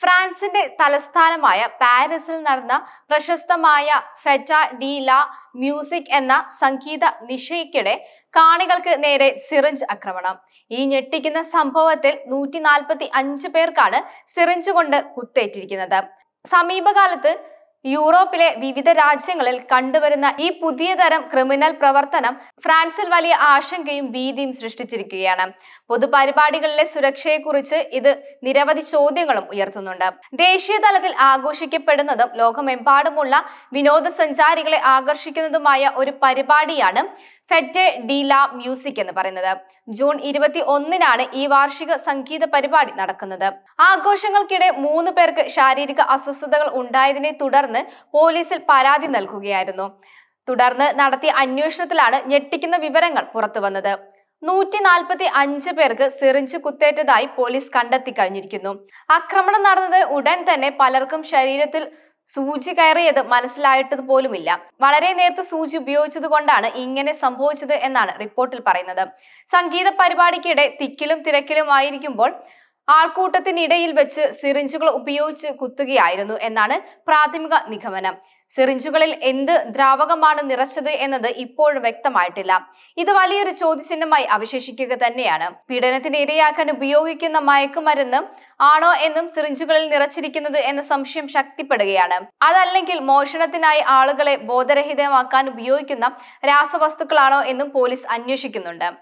ഫ്രാൻസിന്റെ തലസ്ഥാനമായ പാരീസിൽ നടന്ന പ്രശസ്തമായ ഫെറ്റ ഡി ലാ മ്യൂസിക് എന്ന സംഗീത നിശയ്ക്കിടെ കാണികൾക്ക് നേരെ സിറിഞ്ച് ആക്രമണം. ഈ ഞെട്ടിക്കുന്ന സംഭവത്തിൽ 145 പേർക്കാണ് സിറിഞ്ച് കൊണ്ട് കുത്തേറ്റിരിക്കുന്നത്. സമീപകാലത്ത് യൂറോപ്പിലെ വിവിധ രാജ്യങ്ങളിൽ കണ്ടുവരുന്ന ഈ പുതിയ തരം ക്രിമിനൽ പ്രവർത്തനം ഫ്രാൻസിൽ വലിയ ആശങ്കയും ഭീതിയും സൃഷ്ടിച്ചിരിക്കുകയാണ്. പൊതുപരിപാടികളിലെ സുരക്ഷയെക്കുറിച്ച് ഇത് നിരവധി ചോദ്യങ്ങളും ഉയർത്തുന്നുണ്ട്. ദേശീയ തലത്തിൽ ആഘോഷിക്കപ്പെടുന്നതും ലോകമെമ്പാടുമുള്ള വിനോദസഞ്ചാരികളെ ആകർഷിക്കുന്നതുമായ ഒരു പരിപാടിയാണ് ഫെറ്റെ ഡി ലാ മ്യൂസിക് എന്ന് പറയുന്നത്. ജൂൺ 21-നാണ് ഈ വാർഷിക സംഗീത പരിപാടി നടക്കുന്നത്. ആഘോഷങ്ങൾക്കിടെ 3 പേർക്ക് ശാരീരിക അസ്വസ്ഥതകൾ ഉണ്ടായതിനെ തുടർന്ന് പോലീസിൽ പരാതി നൽകുകയായിരുന്നു. തുടർന്ന് നടത്തിയ അന്വേഷണത്തിലാണ് ഞെട്ടിക്കുന്ന വിവരങ്ങൾ പുറത്തു വന്നത്. 145 പേർക്ക് സിറിഞ്ച് കുത്തേറ്റതായി പോലീസ് കണ്ടെത്തി കഴിഞ്ഞിരിക്കുന്നു. ആക്രമണം നടന്നത് ഉടൻ തന്നെ പലർക്കും ശരീരത്തിൽ സൂചി കയറിയത് മനസ്സിലായിട്ടത് പോലുമില്ല. വളരെ നേരത്തെ സൂചി ഉപയോഗിച്ചത് കൊണ്ടാണ് ഇങ്ങനെ സംഭവിച്ചത് എന്നാണ് റിപ്പോർട്ടിൽ പറയുന്നത്. സംഗീത പരിപാടിക്കിടെ തിക്കിലും തിരക്കിലുമായിരിക്കുമ്പോൾ ആൾക്കൂട്ടത്തിനിടയിൽ വെച്ച് സിറിഞ്ചുകൾ ഉപയോഗിച്ച് കുത്തുകയായിരുന്നു എന്നാണ് പ്രാഥമിക നിഗമനം. സിറിഞ്ചുകളിൽ എന്ത് ദ്രാവകമാണ് നിറച്ചത് എന്നത് ഇപ്പോഴും വ്യക്തമായിട്ടില്ല. ഇത് വലിയൊരു ചോദ്യചിഹ്നമായി അവശേഷിക്കുക തന്നെയാണ്. പീഡനത്തിന് ഇരയാക്കാൻ ഉപയോഗിക്കുന്ന മയക്കുമരുന്ന് ആണോ എന്നും സിറിഞ്ചുകളിൽ നിറച്ചിരിക്കുന്നത് എന്ന സംശയം ശക്തിപ്പെടുകയാണ്. അതല്ലെങ്കിൽ മോഷണത്തിനായി ആളുകളെ ബോധരഹിതമാക്കാൻ ഉപയോഗിക്കുന്ന രാസവസ്തുക്കളാണോ എന്നും പോലീസ് അന്വേഷിക്കുന്നുണ്ട്.